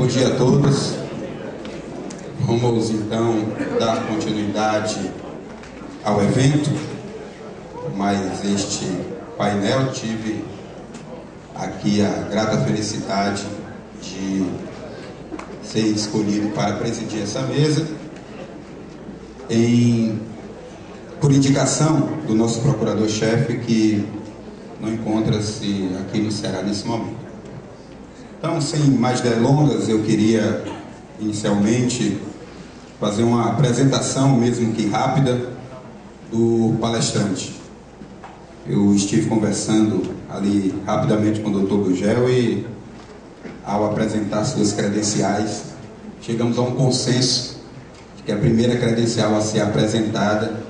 Bom dia a todos. Vamos então dar continuidade ao evento, mas este painel tive aqui a grata felicidade de ser escolhido para presidir essa mesa por indicação do nosso procurador-chefe, que não encontra-se aqui no Ceará nesse momento. Então, sem mais delongas, eu queria inicialmente fazer uma apresentação, mesmo que rápida, do palestrante. Eu estive conversando ali rapidamente com o Dr. Gugel e, ao apresentar suas credenciais, chegamos a um consenso de que a primeira credencial a ser apresentada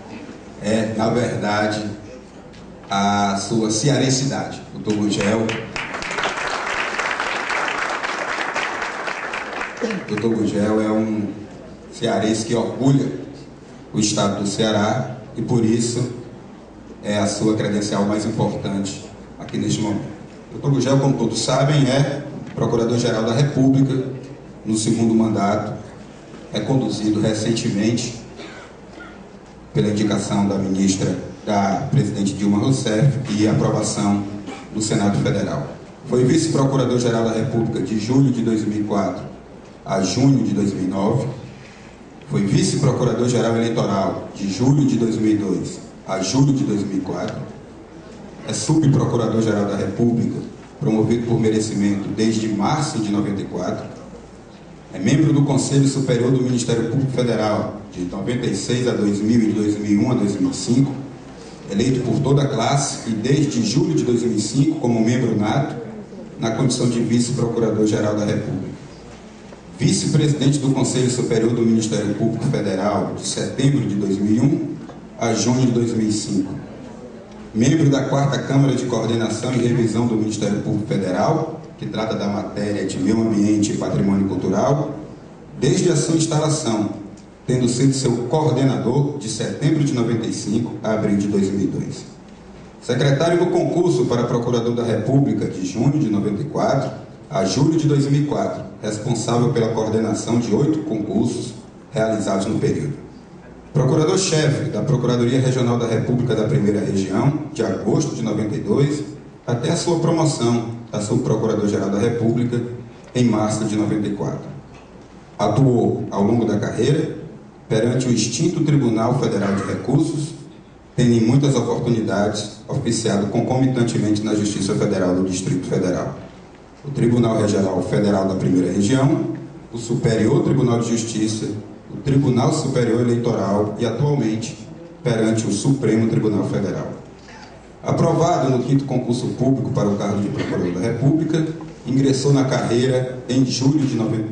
é, na verdade, a sua cearensidade. Dr. Gugel. Dr. Gugel é um cearense que orgulha o estado do Ceará e, por isso, é a sua credencial mais importante aqui neste momento. Dr. Gugel, como todos sabem, é Procurador-Geral da República no segundo mandato, reconduzido recentemente pela indicação da presidente Dilma Rousseff e aprovação do Senado Federal. Foi vice-procurador-geral da República de julho de 2004 a junho de 2009, foi vice-procurador-geral eleitoral de julho de 2002 a julho de 2004, é subprocurador-geral da República, promovido por merecimento desde março de 94, é membro do Conselho Superior do Ministério Público Federal de 96 a 2000 e de 2001 a 2005, eleito por toda a classe e desde julho de 2005 como membro nato na condição de vice-procurador-geral da República. Vice-presidente do Conselho Superior do Ministério Público Federal de setembro de 2001 a junho de 2005. Membro da 4ª Câmara de Coordenação e Revisão do Ministério Público Federal, que trata da matéria de meio ambiente e patrimônio cultural, desde a sua instalação, tendo sido seu coordenador de setembro de 95 a abril de 2002. Secretário do concurso para Procurador da República de junho de 94 a julho de 2004, responsável pela coordenação de 8 concursos realizados no período. Procurador-chefe da Procuradoria Regional da República da Primeira Região, de agosto de 92 até a sua promoção a subprocurador-geral da República em março de 94. Atuou ao longo da carreira perante o extinto Tribunal Federal de Recursos, tendo em muitas oportunidades oficiado concomitantemente na Justiça Federal do Distrito Federal, o Tribunal Regional Federal da Primeira Região, o Superior Tribunal de Justiça, o Tribunal Superior Eleitoral e, atualmente, perante o Supremo Tribunal Federal. Aprovado no 5º concurso público para o cargo de Procurador da República, ingressou na carreira em julho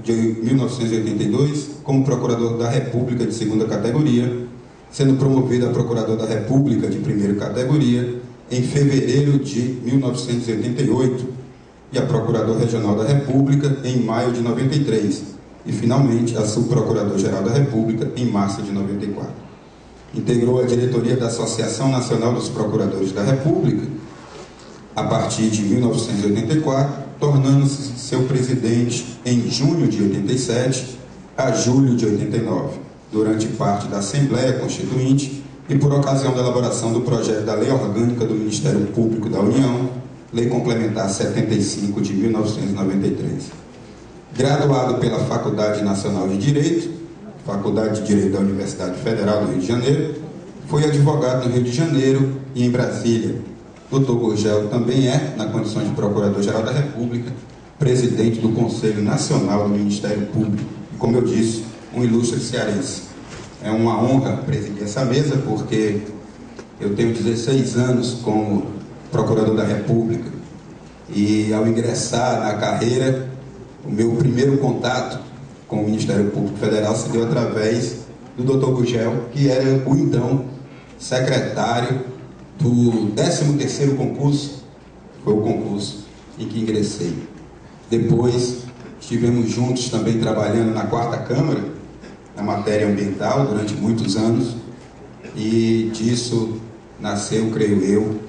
de 1982 como Procurador da República de 2ª categoria, sendo promovido a Procurador da República de 1ª categoria em fevereiro de 1988 e a Procurador Regional da República em maio de 93 e, finalmente, a Subprocurador-Geral da República em março de 94. Integrou a diretoria da Associação Nacional dos Procuradores da República a partir de 1984, tornando-se seu presidente em junho de 87 a julho de 89, durante parte da Assembleia Constituinte e por ocasião da elaboração do projeto da Lei Orgânica do Ministério Público da União, Lei Complementar 75 de 1993. Graduado pela Faculdade Nacional de Direito, Faculdade de Direito da Universidade Federal do Rio de Janeiro, foi advogado no Rio de Janeiro e em Brasília. Dr. Gugel também é, na condição de Procurador-Geral da República, presidente do Conselho Nacional do Ministério Público e, como eu disse, um ilustre cearense. É uma honra presidir essa mesa porque eu tenho 16 anos como Procurador da República e, ao ingressar na carreira, o meu primeiro contato com o Ministério Público Federal se deu através do Dr. Gugel, que era o então secretário do 13º concurso, foi o concurso em que ingressei. Depois estivemos juntos também trabalhando na 4ª Câmara, na matéria ambiental, durante muitos anos, e disso nasceu, creio eu,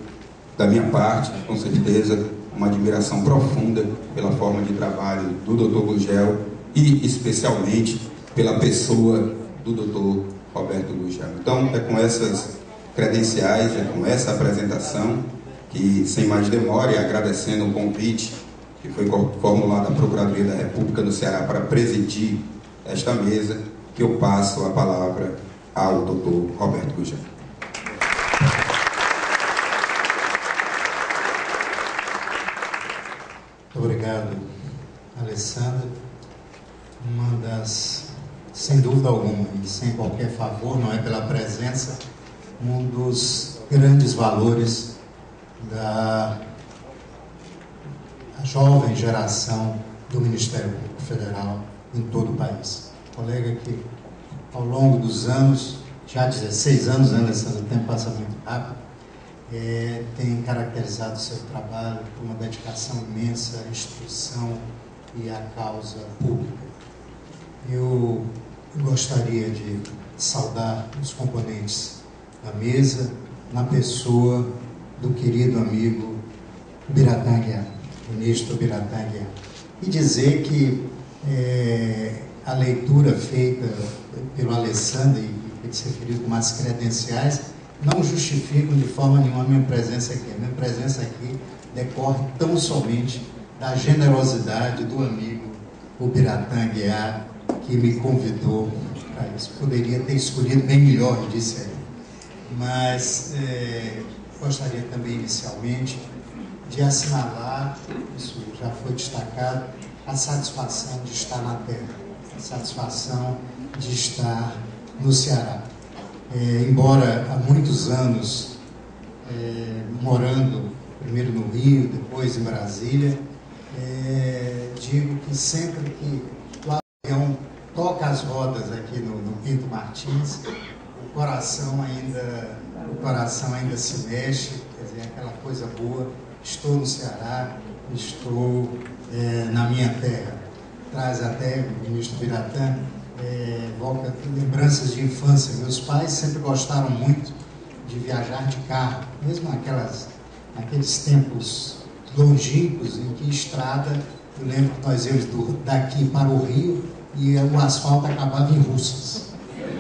da minha parte, com certeza, uma admiração profunda pela forma de trabalho do Dr. Gugel e especialmente pela pessoa do Dr. Roberto Gugel. Então, é com essas credenciais, é com essa apresentação que, sem mais demora, e agradecendo o convite que foi formulado à Procuradoria da República do Ceará para presidir esta mesa, que eu passo a palavra ao Dr. Roberto Gugel. Muito obrigado, Alessandra. Uma das, sem dúvida alguma, e sem qualquer favor, não é pela presença, um dos grandes valores da jovem geração do Ministério Público Federal em todo o país. Colega que, ao longo dos anos, já 16 anos, né, Alessandra, o tempo passa muito rápido, tem caracterizado o seu trabalho por uma dedicação imensa à instituição e à causa pública. Eu gostaria de saudar os componentes da mesa, na pessoa do querido amigo Ubiratã Aguiar, ministro Ubiratã Aguiar, e dizer que a leitura feita pelo Alessandro, e que se referiu com as credenciais, não justificam de forma nenhuma a minha presença aqui. A minha presença aqui decorre tão somente da generosidade do amigo Ubiratã Aguiar, que me convidou para isso. Poderia ter escolhido bem melhor, disse ele. Mas gostaria também, inicialmente, de assinalar, isso já foi destacado, a satisfação de estar na terra, a satisfação de estar no Ceará. Embora há muitos anos morando primeiro no Rio, depois em Brasília, digo que sempre que o avião toca as rodas aqui no Pinto Martins, o coração ainda se mexe, quer dizer, aquela coisa boa. Estou no Ceará, estou na minha terra. Traz até, o ministro Ubiratã, evoca lembranças de infância. Meus pais sempre gostaram muito de viajar de carro, mesmo naqueles tempos longínquos em que estrada, eu lembro que nós íamos daqui para o Rio e o asfalto acabava em Russas,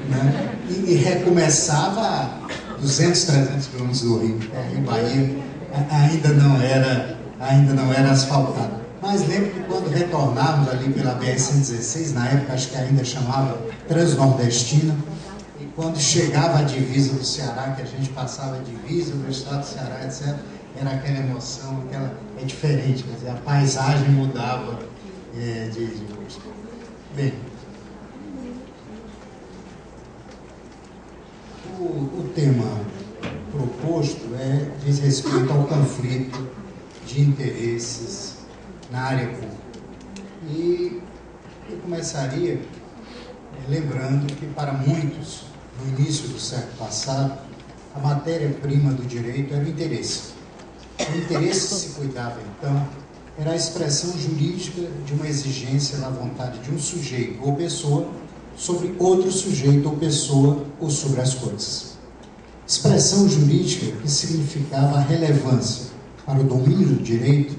né? E recomeçava a 200, 300 quilômetros do Rio. Em Bahia ainda não era asfaltado. Mas lembro que quando retornávamos ali pela BR-116, na época acho que ainda chamava Transnordestina, e quando chegava a divisa do Ceará, que a gente passava a divisa do estado do Ceará, etc., era aquela emoção, é diferente, quer dizer, a paisagem mudava de gosto. Bem, o tema proposto diz respeito ao conflito de interesses na área pública. E eu começaria lembrando que para muitos, no início do século passado, a matéria-prima do direito era o interesse. O interesse que se cuidava, então, era a expressão jurídica de uma exigência da vontade de um sujeito ou pessoa sobre outro sujeito ou pessoa ou sobre as coisas. Expressão jurídica que significava a relevância para o domínio do direito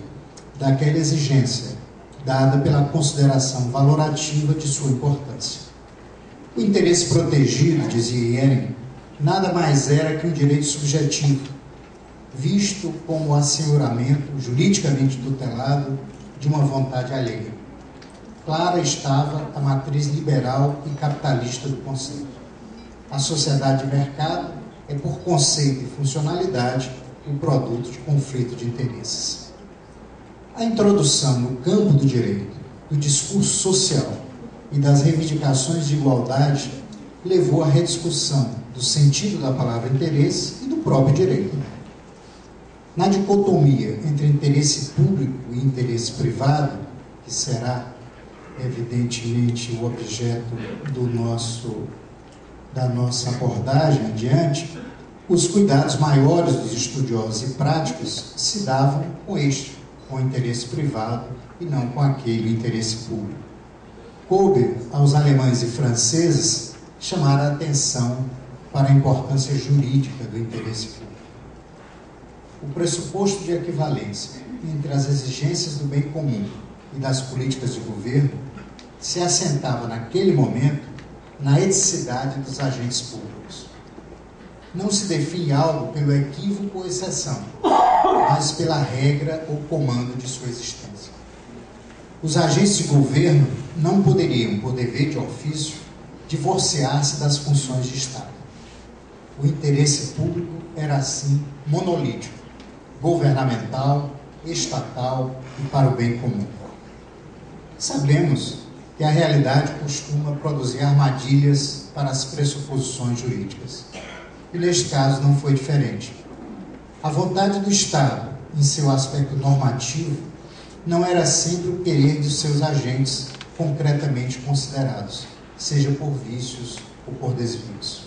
daquela exigência, dada pela consideração valorativa de sua importância. O interesse protegido, dizia Ehring, nada mais era que um direito subjetivo, visto como o assenhoramento juridicamente tutelado de uma vontade alheia. Clara estava a matriz liberal e capitalista do conceito. A sociedade de mercado é, por conceito e funcionalidade, o produto de conflito de interesses. A introdução no campo do direito, do discurso social e das reivindicações de igualdade levou à rediscussão do sentido da palavra interesse e do próprio direito. Na dicotomia entre interesse público e interesse privado, que será evidentemente o objeto da nossa abordagem adiante, os cuidados maiores dos estudiosos e práticos se davam com o interesse privado e não com aquele interesse público. Coube aos alemães e franceses chamar a atenção para a importância jurídica do interesse público. O pressuposto de equivalência entre as exigências do bem comum e das políticas de governo se assentava naquele momento na eticidade dos agentes públicos. Não se define algo pelo equívoco ou exceção, mas pela regra ou comando de sua existência. Os agentes de governo não poderiam, por dever de ofício, divorciar-se das funções de Estado. O interesse público era, assim, monolítico, governamental, estatal e para o bem comum. Sabemos que a realidade costuma produzir armadilhas para as pressuposições jurídicas. E neste caso não foi diferente. A vontade do Estado, em seu aspecto normativo, não era sempre o querer de seus agentes concretamente considerados, seja por vícios ou por desvios.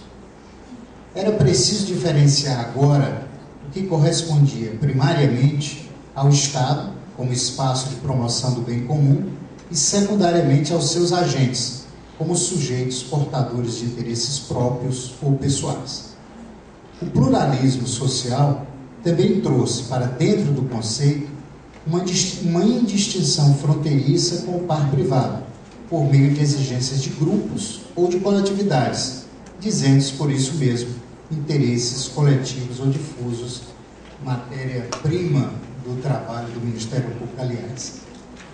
Era preciso diferenciar agora o que correspondia primariamente ao Estado, como espaço de promoção do bem comum, e secundariamente aos seus agentes, como sujeitos portadores de interesses próprios ou pessoais. O pluralismo social também trouxe para dentro do conceito uma indistinção fronteiriça com o par privado, por meio de exigências de grupos ou de coletividades, dizendo-se por isso mesmo interesses coletivos ou difusos, matéria-prima do trabalho do Ministério Público, aliás.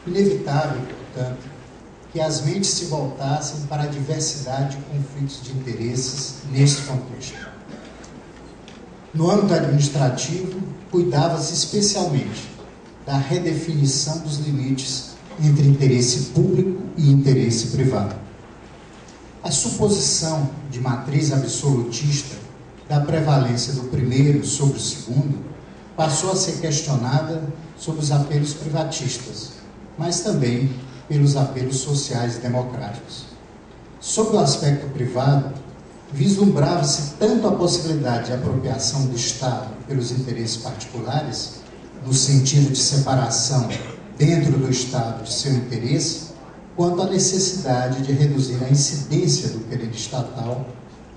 Inevitável, portanto, que as mentes se voltassem para a diversidade de conflitos de interesses neste contexto. No âmbito administrativo, cuidava-se especialmente da redefinição dos limites entre interesse público e interesse privado. A suposição de matriz absolutista da prevalência do primeiro sobre o segundo passou a ser questionada sob os apelos privatistas, mas também pelos apelos sociais e democráticos. Sob o aspecto privado, vislumbrava-se tanto a possibilidade de apropriação do Estado pelos interesses particulares, no sentido de separação dentro do Estado de seu interesse, quanto a necessidade de reduzir a incidência do querer estatal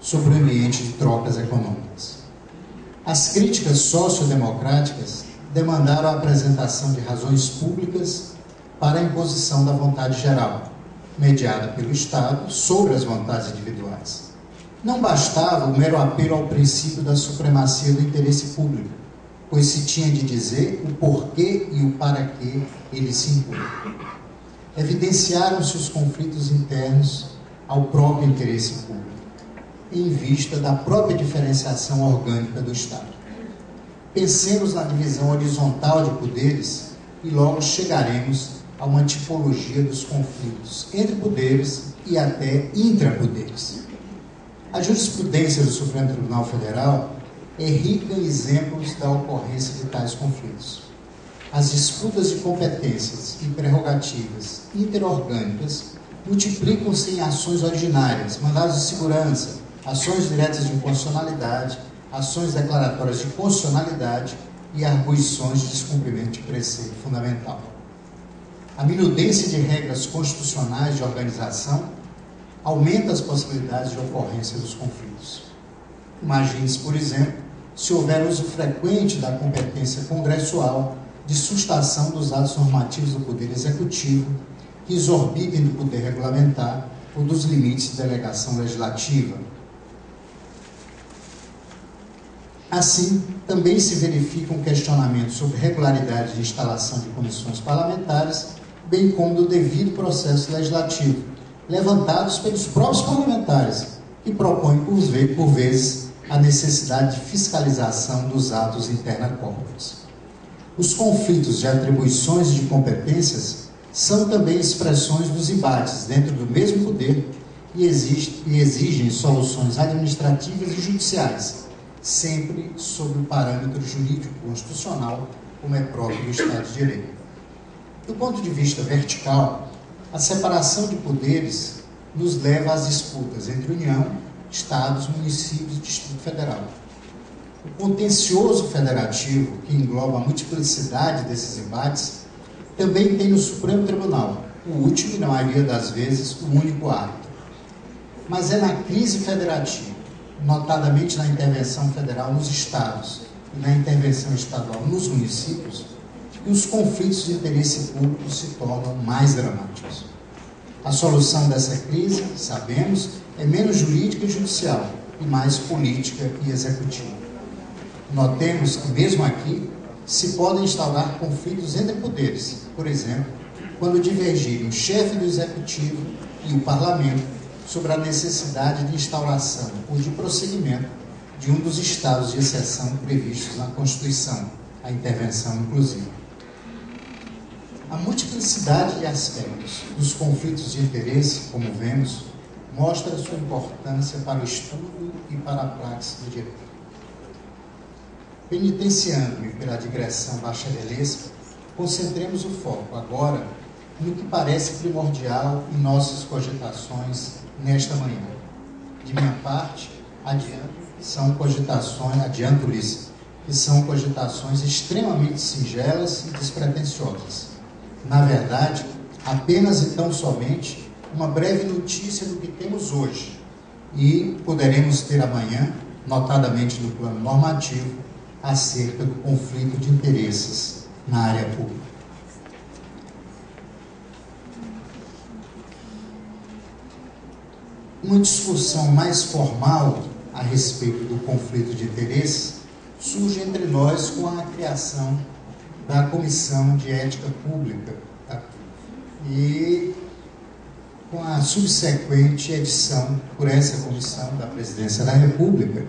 sobre o ambiente de trocas econômicas. As críticas sociodemocráticas demandaram a apresentação de razões públicas para a imposição da vontade geral, mediada pelo Estado sobre as vontades individuais. Não bastava o mero apelo ao princípio da supremacia do interesse público, pois se tinha de dizer o porquê e o para que ele se impõe. Evidenciaram-se os conflitos internos ao próprio interesse público, em vista da própria diferenciação orgânica do Estado. Pensemos na divisão horizontal de poderes e logo chegaremos a uma tipologia dos conflitos entre poderes e até intrapoderes. A jurisprudência do Supremo Tribunal Federal é rica em exemplos da ocorrência de tais conflitos. As disputas de competências e prerrogativas interorgânicas multiplicam-se em ações originárias, mandados de segurança, ações diretas de inconstitucionalidade, ações declaratórias de constitucionalidade e arguições de descumprimento de preceito fundamental. A minudência de regras constitucionais de organização aumenta as possibilidades de ocorrência dos conflitos. Imagine-se, por exemplo, se houver uso frequente da competência congressual de sustação dos atos normativos do Poder Executivo que exorbitem do poder regulamentar ou dos limites de delegação legislativa. Assim, também se verifica um questionamento sobre regularidade de instalação de comissões parlamentares, bem como do devido processo legislativo, levantados pelos próprios parlamentares, que propõem, por vezes, a necessidade de fiscalização dos atos interna corporis. Os conflitos de atribuições e de competências são também expressões dos embates dentro do mesmo poder e exigem soluções administrativas e judiciais, sempre sob o parâmetro jurídico constitucional, como é próprio do Estado de Direito. Do ponto de vista vertical, a separação de poderes nos leva às disputas entre União, Estados, municípios e Distrito Federal. O contencioso federativo, que engloba a multiplicidade desses embates, também tem no Supremo Tribunal, o último e, na maioria das vezes, o único árbitro. Mas é na crise federativa, notadamente na intervenção federal nos estados e na intervenção estadual nos municípios, que os conflitos de interesse público se tornam mais dramáticos. A solução dessa crise, sabemos, é menos jurídica e judicial e mais política e executiva. Notemos que, mesmo aqui, se podem instaurar conflitos entre poderes, por exemplo, quando divergirem o chefe do executivo e o parlamento sobre a necessidade de instauração ou de prosseguimento de um dos estados de exceção previstos na Constituição, a intervenção inclusiva. A multiplicidade de aspectos dos conflitos de interesse, como vemos, mostra sua importância para o estudo e para a prática do direito. Penitenciando-me pela digressão bacharelesca, concentremos o foco agora no que parece primordial em nossas cogitações nesta manhã. De minha parte, adianto-lhes que são cogitações extremamente singelas e despretensiosas. Na verdade, apenas e tão somente uma breve notícia do que temos hoje e poderemos ter amanhã, notadamente no plano normativo, acerca do conflito de interesses na área pública. Uma discussão mais formal a respeito do conflito de interesses surge entre nós com a criação da Comissão de Ética Pública e com a subsequente edição por essa comissão da Presidência da República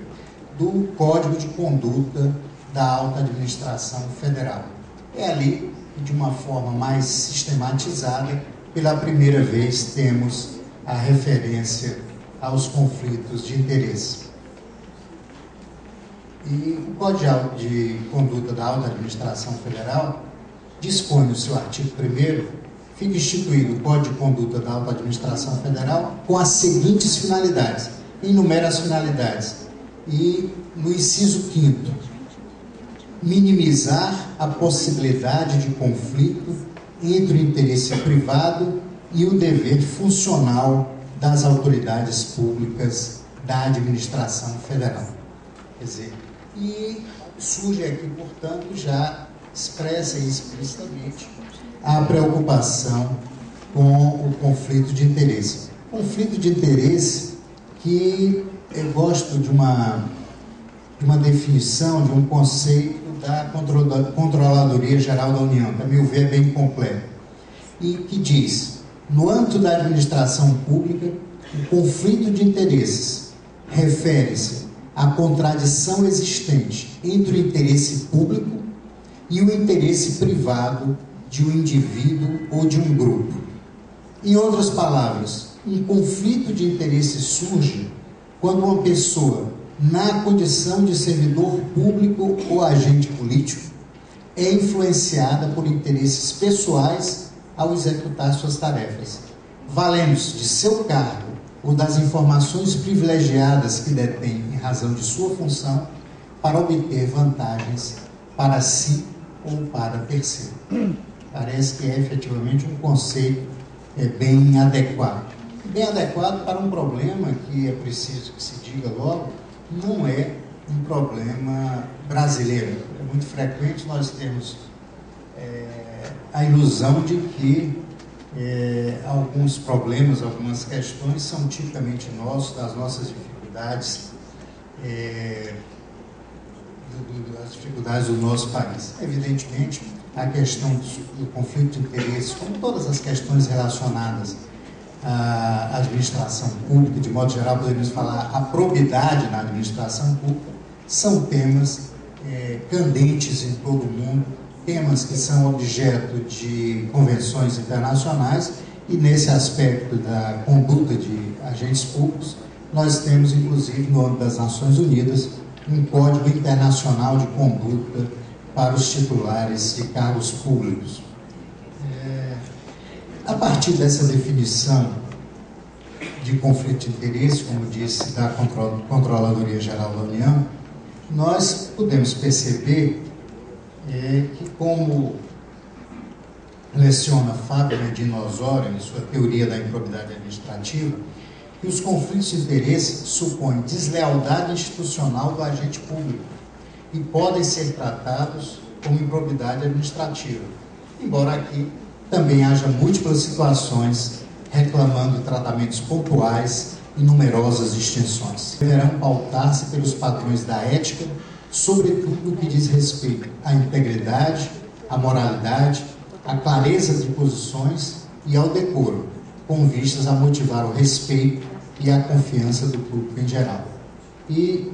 do Código de Conduta da Alta Administração Federal. É ali que, de uma forma mais sistematizada, pela primeira vez temos a referência aos conflitos de interesse. E o Código de Conduta da Alta Administração Federal dispõe no seu artigo 1º, fica instituído o Código de Conduta da Alta Administração Federal com as seguintes finalidades, enumera as finalidades, e no inciso 5º, minimizar a possibilidade de conflito entre o interesse privado e o dever funcional das autoridades públicas da administração federal. Quer dizer, e surge aqui, portanto, já expressa e explicitamente a preocupação com o conflito de interesse. Conflito de interesse que eu gosto de uma definição, de um conceito da Controladoria Geral da União, que a meu ver é bem completo, e que diz: no âmbito da administração pública, o conflito de interesses refere-se à contradição existente entre o interesse público e o interesse privado de um indivíduo ou de um grupo. Em outras palavras, um conflito de interesse surge quando uma pessoa, na condição de servidor público ou agente político, é influenciada por interesses pessoais ao executar suas tarefas, valendo-se de seu cargo ou das informações privilegiadas que detém em razão de sua função para obter vantagens para si ou para terceiro. Parece que é efetivamente um conceito bem adequado. Bem adequado para um problema que é preciso que se diga logo, não é um problema brasileiro. É muito frequente nós termos a ilusão de que alguns problemas, algumas questões são tipicamente nossos, das nossas dificuldades, das dificuldades do nosso país. Evidentemente, a questão do conflito de interesses, como todas as questões relacionadas à administração pública, de modo geral, poderíamos falar a probidade na administração pública, são temas candentes em todo o mundo, temas que são objeto de convenções internacionais, e nesse aspecto da conduta de agentes públicos, nós temos, inclusive, no âmbito das Nações Unidas, um Código Internacional de Conduta para os titulares de cargos públicos. A partir dessa definição de conflito de interesse, como disse, da Controladoria Geral da União, nós podemos perceber que, como leciona Fábio Medina Osório em sua teoria da improbidade administrativa, que os conflitos de interesse supõem deslealdade institucional do agente público e podem ser tratados como improbidade administrativa, embora aqui também haja múltiplas situações reclamando tratamentos pontuais e numerosas distinções. Deverão pautar-se pelos padrões da ética, sobretudo no que diz respeito à integridade, à moralidade, à clareza de posições e ao decoro, com vistas a motivar o respeito e a confiança do público em geral. E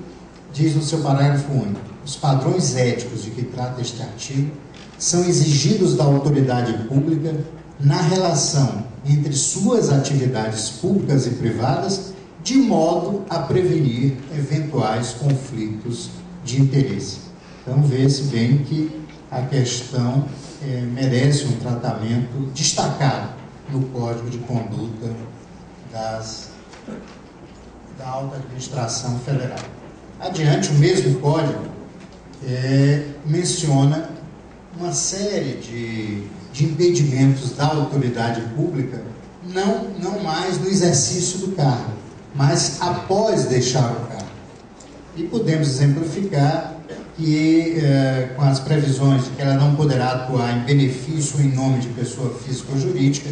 diz no seu parágrafo único: os padrões éticos de que trata este artigo são exigidos da autoridade pública na relação entre suas atividades públicas e privadas, de modo a prevenir eventuais conflitos de interesse. Então, vê-se bem que a questão merece um tratamento destacado no Código de Conduta da Alta Administração Federal. Adiante, o mesmo Código menciona uma série de impedimentos da autoridade pública, não mais no exercício do cargo, mas após deixar o cargo. E podemos exemplificar que, com as previsões de que ela não poderá atuar em benefício ou em nome de pessoa física ou jurídica,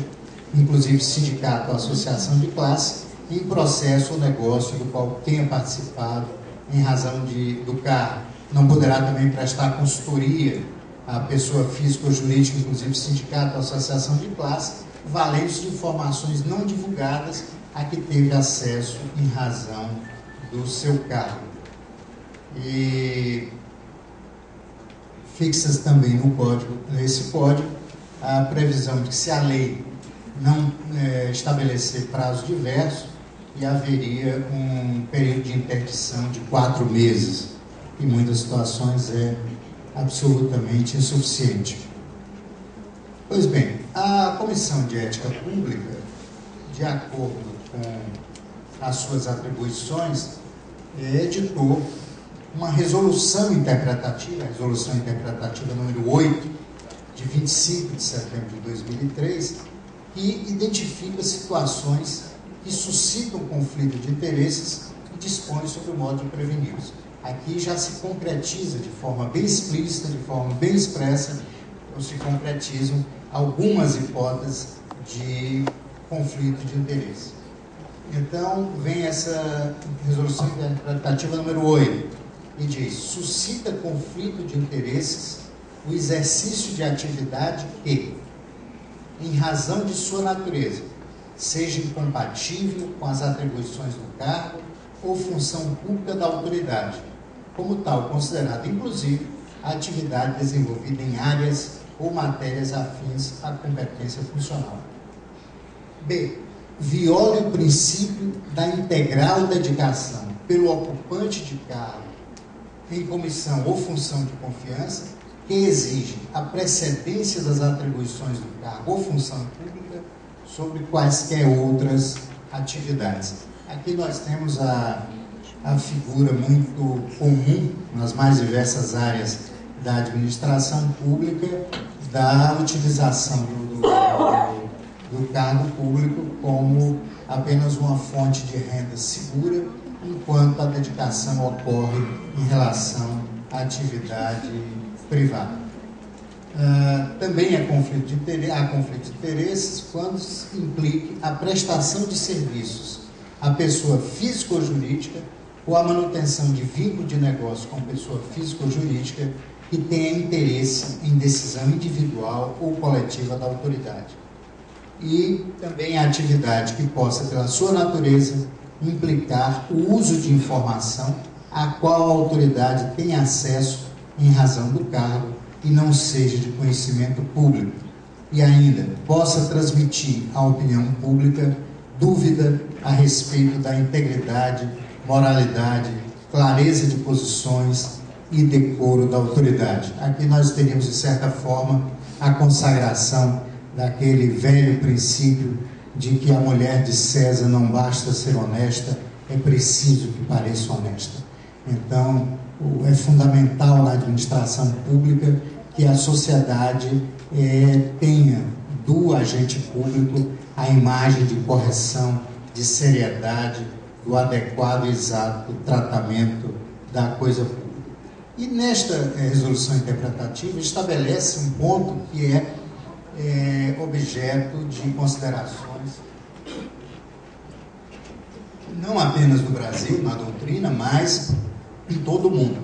inclusive sindicato ou associação de classe, em processo ou negócio do qual tenha participado em razão do cargo. Não poderá também prestar consultoria à pessoa física ou jurídica, inclusive sindicato ou associação de classe, valendo-se de informações não divulgadas a que teve acesso em razão do seu cargo. E fixa-se também nesse código, a previsão de que, se a lei não estabelecer prazo diverso, e haveria um período de interdição de 4 meses. Em muitas situações é absolutamente insuficiente. Pois bem, a Comissão de Ética Pública, de acordo com as suas atribuições, editou uma resolução interpretativa, a resolução interpretativa número 8, de 25 de setembro de 2003, que identifica situações que suscitam conflito de interesses e dispõe sobre o modo de preveni-los. Aqui já se concretiza de forma bem explícita, de forma bem expressa, ou se concretizam algumas hipóteses de conflito de interesse. Então, vem essa resolução interpretativa número 8, e diz: suscita conflito de interesses o exercício de atividade que, em razão de sua natureza, seja incompatível com as atribuições do cargo ou função pública da autoridade, como tal considerada, inclusive, a atividade desenvolvida em áreas ou matérias afins à competência funcional. B. Viola o princípio da integral dedicação pelo ocupante de cargo em comissão ou função de confiança, que exige a precedência das atribuições do cargo ou função pública sobre quaisquer outras atividades. Aqui nós temos a figura muito comum nas mais diversas áreas da administração pública, da utilização do cargo público como apenas uma fonte de renda segura, enquanto a dedicação ocorre em relação à atividade privada. Também há conflito de interesses quando se implique a prestação de serviços à pessoa física ou jurídica ou a manutenção de vínculo de negócio com pessoa física ou jurídica que tenha interesse em decisão individual ou coletiva da autoridade. E também a atividade que possa, pela sua natureza, implicar o uso de informação a qual a autoridade tem acesso em razão do cargo e não seja de conhecimento público, e ainda possa transmitir à opinião pública dúvida a respeito da integridade, moralidade, clareza de posições e decoro da autoridade. Aqui nós teríamos, de certa forma, a consagração daquele velho princípio de que a mulher de César não basta ser honesta, é preciso que pareça honesta. Então, é fundamental na administração pública que a sociedade tenha do agente público a imagem de correção, de seriedade, do adequado e exato tratamento da coisa pública. E nesta resolução interpretativa estabelece um ponto que é objeto de considerações não apenas no Brasil, na doutrina, mas em todo o mundo,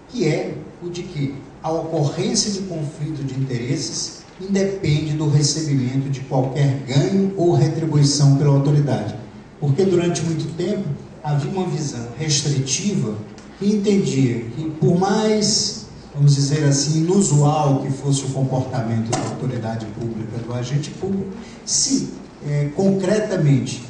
que é o de que a ocorrência de conflito de interesses independe do recebimento de qualquer ganho ou retribuição pela autoridade. Porque durante muito tempo havia uma visão restritiva que entendia que, por mais, vamos dizer assim, inusual que fosse o comportamento da autoridade pública, do agente público, se concretamente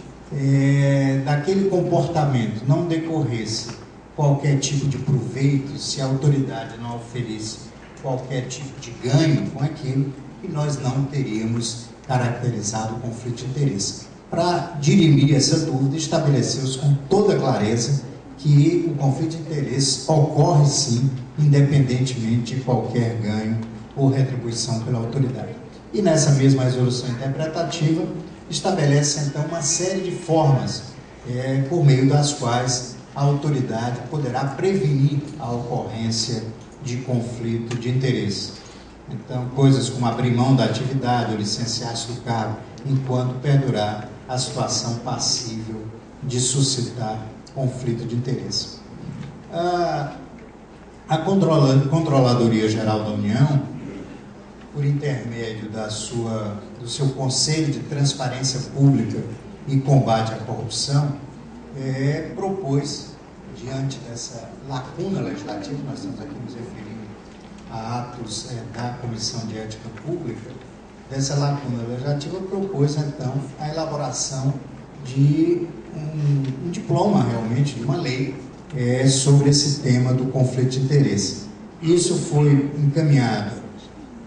daquele comportamento não decorresse qualquer tipo de proveito, se a autoridade não oferece qualquer tipo de ganho com aquilo, e nós não teríamos caracterizado o conflito de interesse. Para dirimir essa dúvida, estabeleceu-se com toda clareza que o conflito de interesse ocorre sim, independentemente de qualquer ganho ou retribuição pela autoridade. E nessa mesma resolução interpretativa, estabelece então uma série de formas por meio das quais a autoridade poderá prevenir a ocorrência de conflito de interesse. Então, coisas como abrir mão da atividade ou licenciar-se do cargo enquanto perdurar a situação passível de suscitar conflito de interesse. A Controladoria Geral da União, por intermédio do seu Conselho de Transparência Pública e Combate à Corrupção, propôs, diante dessa lacuna legislativa, nós estamos aqui nos referindo a atos da Comissão de Ética Pública, dessa lacuna legislativa, propôs então a elaboração de um diploma, realmente, de uma lei sobre esse tema do conflito de interesse. Isso foi encaminhado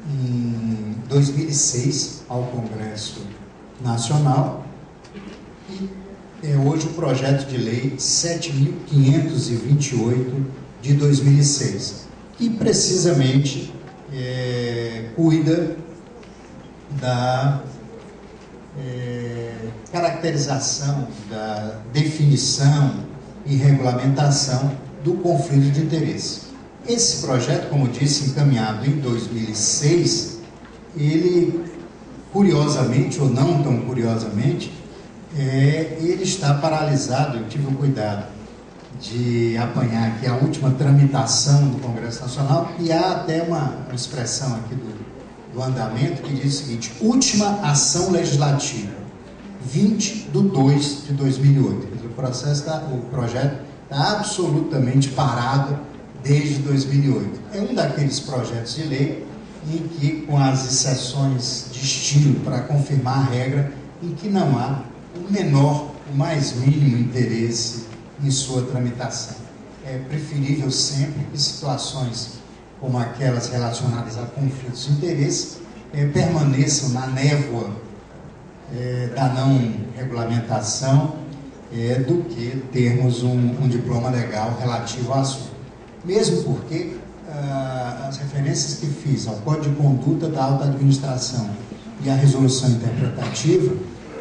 em 2006 ao Congresso Nacional e hoje o projeto de lei 7.528 de 2006, que precisamente cuida da caracterização, da definição e regulamentação do conflito de interesse. Esse projeto, como disse, encaminhado em 2006, ele, curiosamente ou não tão curiosamente, ele está paralisado. Eu tive o cuidado de apanhar aqui a última tramitação do Congresso Nacional, e há até uma expressão aqui do andamento que diz o seguinte: última ação legislativa, 20/2/2008. O projeto está absolutamente parado desde 2008. É um daqueles projetos de lei em que, com as exceções de estilo para confirmar a regra, em que não há o menor, o mais mínimo interesse em sua tramitação. É preferível sempre que situações como aquelas relacionadas a conflitos de interesse permaneçam na névoa da não regulamentação do que termos um diploma legal relativo ao assunto. Mesmo porque as referências que fiz ao Código de Conduta da Alta Administração e à resolução interpretativa,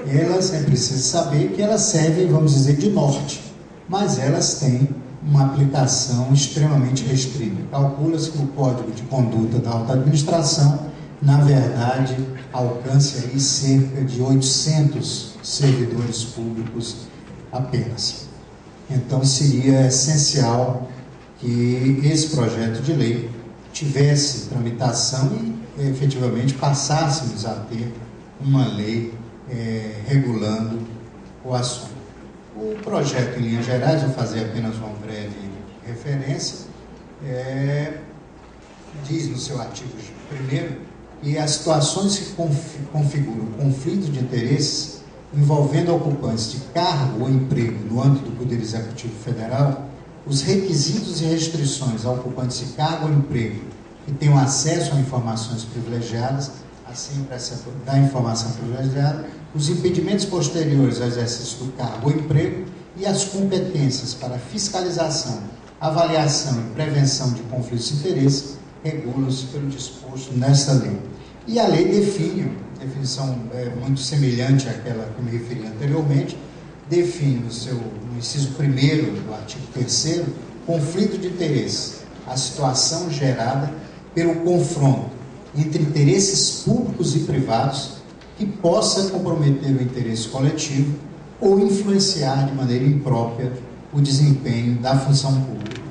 elas, é preciso saber que elas servem, vamos dizer, de norte, mas elas têm uma aplicação extremamente restrita. Calcula-se que o Código de Conduta da Alta Administração, na verdade, alcance aí cerca de 800 servidores públicos apenas. Então, seria essencial que esse projeto de lei tivesse tramitação e, efetivamente, passássemos a ter uma lei regulando o assunto. O projeto, em linhas gerais, vou fazer apenas uma breve referência, diz no seu artigo 1º que as situações que configuram conflito de interesses envolvendo ocupantes de cargo ou emprego no âmbito do Poder Executivo Federal, os requisitos e restrições a ocupantes de cargo ou emprego que tenham acesso a informações privilegiadas, assim da informação privilegiada, os impedimentos posteriores ao exercício do cargo ou emprego e as competências para fiscalização, avaliação e prevenção de conflitos de interesse regulam-se pelo disposto nesta lei. E a lei define, definição muito semelhante àquela que me referi anteriormente, define no inciso 1º do artigo 3º, conflito de interesse, a situação gerada pelo confronto entre interesses públicos e privados que possa comprometer o interesse coletivo ou influenciar de maneira imprópria o desempenho da função pública.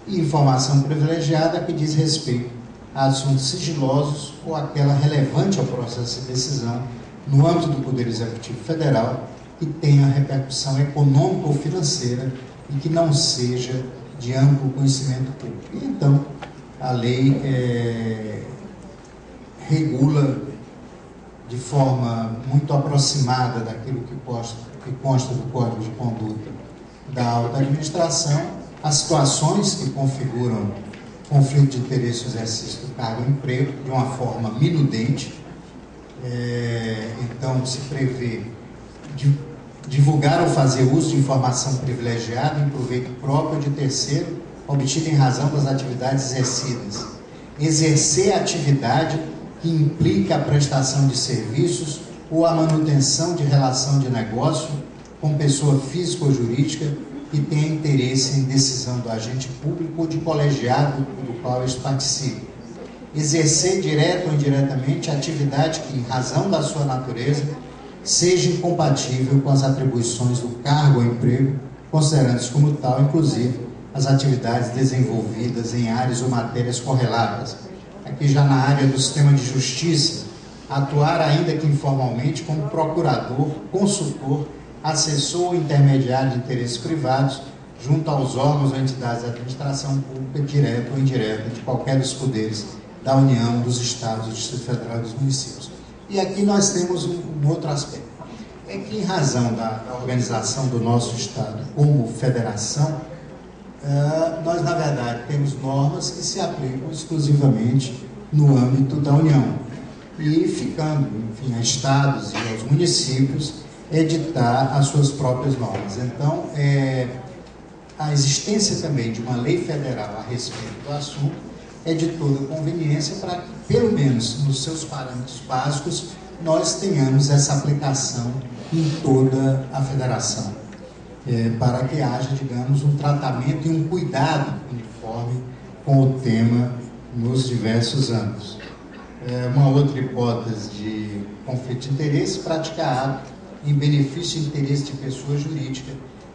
E informação privilegiada que diz respeito a assuntos sigilosos ou aquela relevante ao processo de decisão no âmbito do Poder Executivo Federal que tenha repercussão econômica ou financeira e que não seja de amplo conhecimento público. E, então, a lei regula de forma muito aproximada daquilo que consta do Código de Conduta da Alta Administração as situações que configuram conflito de interesse no exercício do cargo ou emprego de uma forma minudente. Então, se prevê divulgar ou fazer uso de informação privilegiada em proveito próprio ou de terceiro, obtida em razão das atividades exercidas. Exercer atividade que implica a prestação de serviços ou a manutenção de relação de negócio com pessoa física ou jurídica que tenha interesse em decisão do agente público ou de colegiado do qual este participe. Exercer direta ou indiretamente atividade que, em razão da sua natureza, seja incompatível com as atribuições do cargo ou emprego, considerando-se como tal, inclusive, as atividades desenvolvidas em áreas ou matérias correlatas. Aqui já na área do sistema de justiça, atuar ainda que informalmente como procurador, consultor, assessor ou intermediário de interesses privados junto aos órgãos ou entidades da administração pública, direta ou indireta, de qualquer dos poderes da União, dos Estados, do Distrito Federal e dos municípios. E aqui nós temos um outro aspecto. É que, em razão da organização do nosso Estado como federação, nós, na verdade, temos normas que se aplicam exclusivamente no âmbito da União. E ficando, enfim, a Estados e aos municípios editar as suas próprias normas. Então, a existência também de uma lei federal a respeito do assunto é de toda conveniência para que, pelo menos nos seus parâmetros básicos, nós tenhamos essa aplicação em toda a federação, para que haja, digamos, um tratamento e um cuidado uniforme com o tema nos diversos âmbitos. Uma outra hipótese de conflito de interesse, praticar ato em benefício e interesse de pessoa jurídica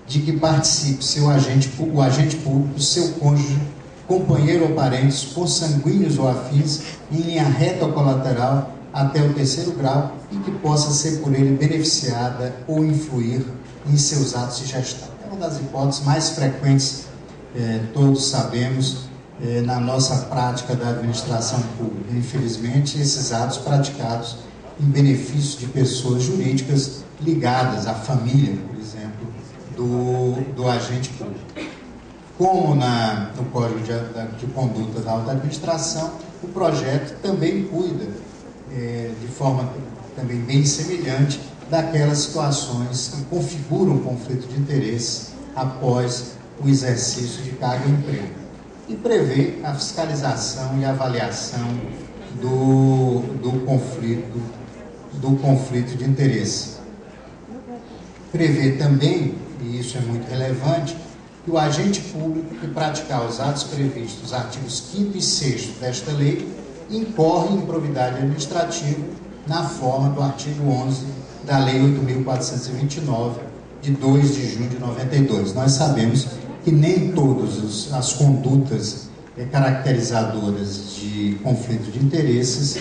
de que participe o agente público, seu cônjuge, companheiro ou parentes, consanguíneos ou afins, em linha reta ou colateral até o terceiro grau e que possa ser por ele beneficiada ou influir em seus atos de gestão. É uma das hipóteses mais frequentes, todos sabemos, na nossa prática da administração pública. Infelizmente, esses atos praticados em benefício de pessoas jurídicas ligadas à família, por exemplo, do agente público. Como no Código de Conduta da Alta Administração, o projeto também cuida, de forma também bem semelhante, daquelas situações que configuram conflito de interesse após o exercício de cargo e emprego. E prevê a fiscalização e avaliação do conflito de interesse. Prevê também, e isso é muito relevante, que o agente público que praticar os atos previstos nos artigos 5º e 6º desta lei incorre em improbidade administrativa na forma do artigo 11 da Lei 8.429, de 2 de junho de 92. Nós sabemos que nem todas as condutas caracterizadoras de conflito de interesses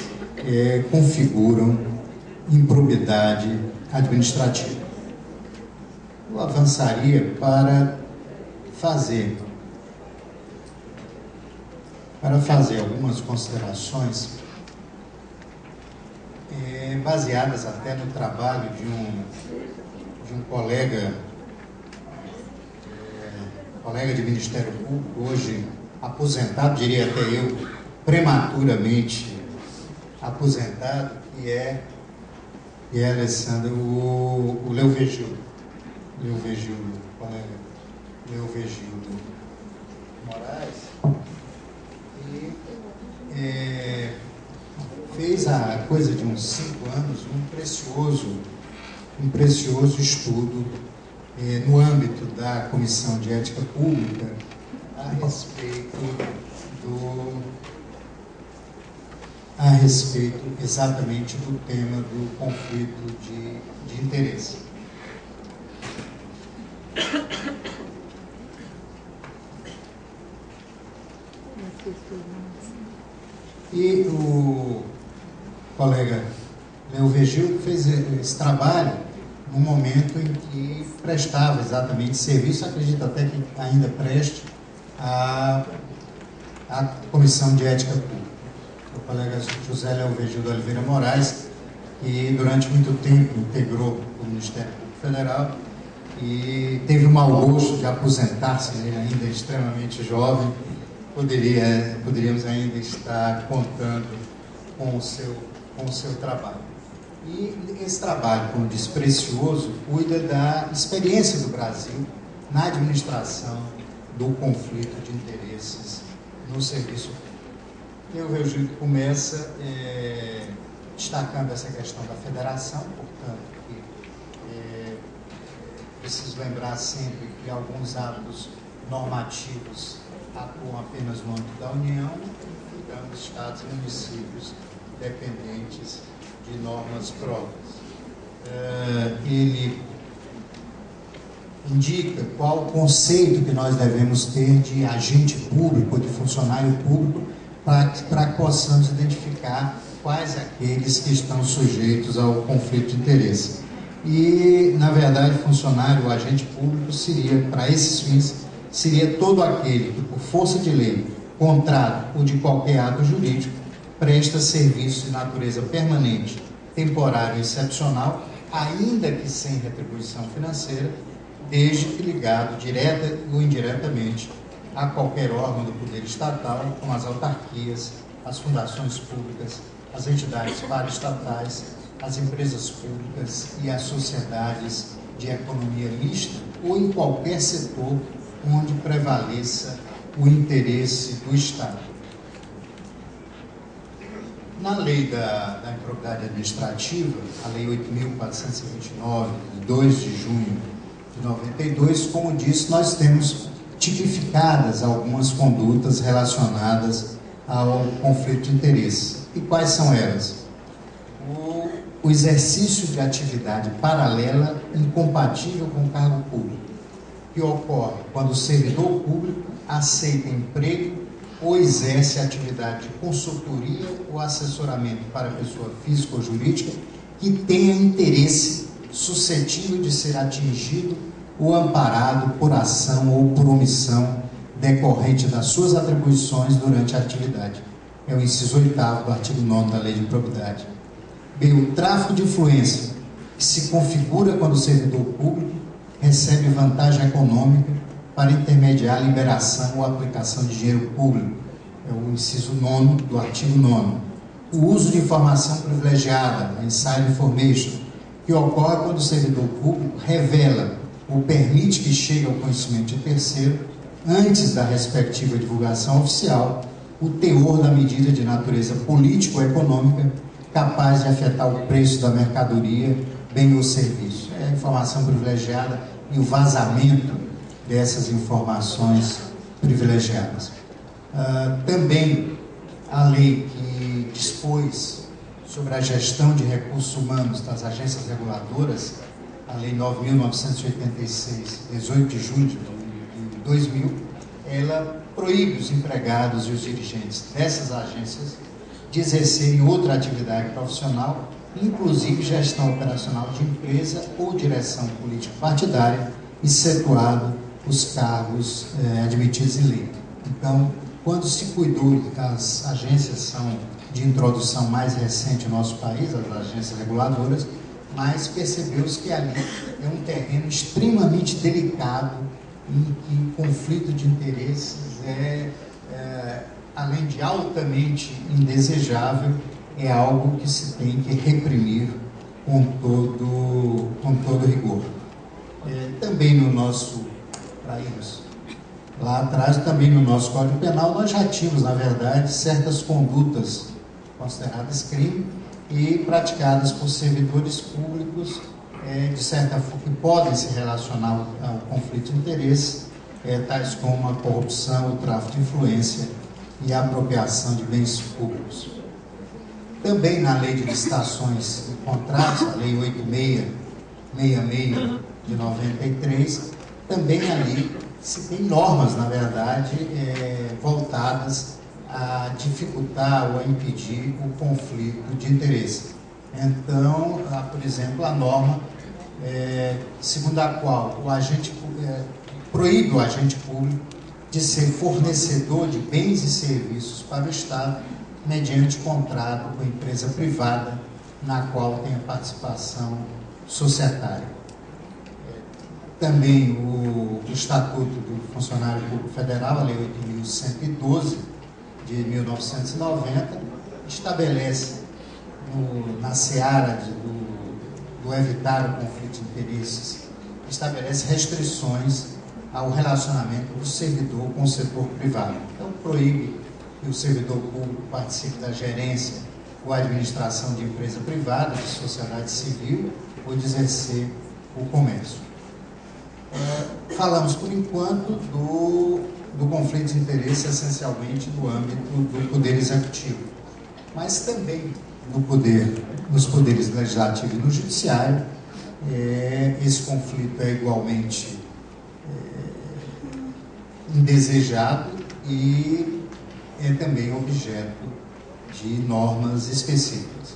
configuram improbidade administrativa. Eu avançaria para fazer algumas considerações baseadas até no trabalho de um colega de Ministério Público, hoje aposentado, diria até eu, prematuramente aposentado, que é Alessandro, o Leovegildo, colega Leovegildo Moraes, e fez há coisa de uns 5 anos um precioso estudo no âmbito da Comissão de Ética Pública a respeito exatamente do tema do conflito de interesse. E o colega Leovigildo fez esse trabalho no momento em que prestava exatamente serviço, acredito até que ainda preste, à Comissão de Ética Pública. O colega José Leovigildo Oliveira Moraes, que durante muito tempo integrou o Ministério Público Federal e teve o mau gosto de aposentar-se, ele ainda extremamente jovem, poderíamos ainda estar contando com o seu trabalho. E esse trabalho, como disse, precioso, cuida da experiência do Brasil na administração do conflito de interesses no serviço público. Eu vejo que começa destacando essa questão da federação, portanto, que preciso lembrar sempre que alguns atos normativos atuam apenas no âmbito da União, ficando estados e municípios dependentes de normas próprias. Ele indica qual o conceito que nós devemos ter de agente público, de funcionário público, para que possamos identificar quais aqueles que estão sujeitos ao conflito de interesse. E, na verdade, funcionário ou agente público seria, para esses fins, seria todo aquele que, por força de lei, contrato ou de qualquer ato jurídico, presta serviço de natureza permanente, temporário e excepcional, ainda que sem retribuição financeira, desde que ligado direta ou indiretamente a qualquer órgão do poder estatal, como as autarquias, as fundações públicas, as entidades paraestatais, as empresas públicas e as sociedades de economia mista, ou em qualquer setor onde prevaleça o interesse do Estado. Na lei da improbidade administrativa, a lei 8.429, de 2 de junho de 92, como disse, nós temos tipificadas algumas condutas relacionadas ao conflito de interesse. E quais são elas? O exercício de atividade paralela incompatível com o cargo público, que ocorre quando o servidor público aceita emprego ou exerce atividade de consultoria ou assessoramento para pessoa física ou jurídica que tenha interesse suscetível de ser atingido ou amparado por ação ou por omissão decorrente das suas atribuições durante a atividade. É o inciso 8º do artigo 9º da Lei de Improbidade. B. O tráfico de influência, que se configura quando o servidor público recebe vantagem econômica para intermediar a liberação ou aplicação de dinheiro público. É o inciso 9º do artigo 9º. O uso de informação privilegiada, a inside information, que ocorre quando o servidor público revela ou permite que chegue ao conhecimento de terceiro, antes da respectiva divulgação oficial, o teor da medida de natureza política ou econômica capaz de afetar o preço da mercadoria, bem ou serviço. É a informação privilegiada e o vazamento dessas informações privilegiadas. Também a lei que dispôs sobre a gestão de recursos humanos das agências reguladoras, a Lei 9.986, 18 de junho de 2000, ela proíbe os empregados e os dirigentes dessas agências de exercerem outra atividade profissional, inclusive gestão operacional de empresa ou direção político-partidária, excetuado os cargos admitidos em lei. Então, quando se cuidou, as agências são de introdução mais recente no nosso país, as agências reguladoras, mas percebeu-se que ali é um terreno extremamente delicado, em que o conflito de interesses além de altamente indesejável, é algo que se tem que reprimir com todo rigor. Também no nosso país, lá atrás, também no nosso Código Penal, nós já tínhamos, na verdade, certas condutas consideradas crime e praticadas por servidores públicos, de certa forma, que podem se relacionar ao conflito de interesse, tais como a corrupção, o tráfico de influência e a apropriação de bens públicos. Também na Lei de Licitações e Contratos, a Lei 8666 de 93, também ali se tem normas, na verdade, voltadas a dificultar ou a impedir o conflito de interesse. Então, por exemplo, a norma segundo a qual o agente proíbe o agente público de ser fornecedor de bens e serviços para o Estado mediante contrato com a empresa privada na qual tem a participação societária. Também o Estatuto do Funcionário Público Federal, a Lei 8.112 de 1990, estabelece na seara do evitar o conflito de interesses, estabelece restrições ao relacionamento do servidor com o setor privado. Então, proíbe que o servidor público participe da gerência ou administração de empresa privada, de sociedade civil ou de exercer o comércio. Falamos, por enquanto, do conflito de interesse essencialmente no âmbito do Poder Executivo, mas também nos poderes legislativo e no judiciário. Esse conflito é igualmente indesejado e é também objeto de normas específicas.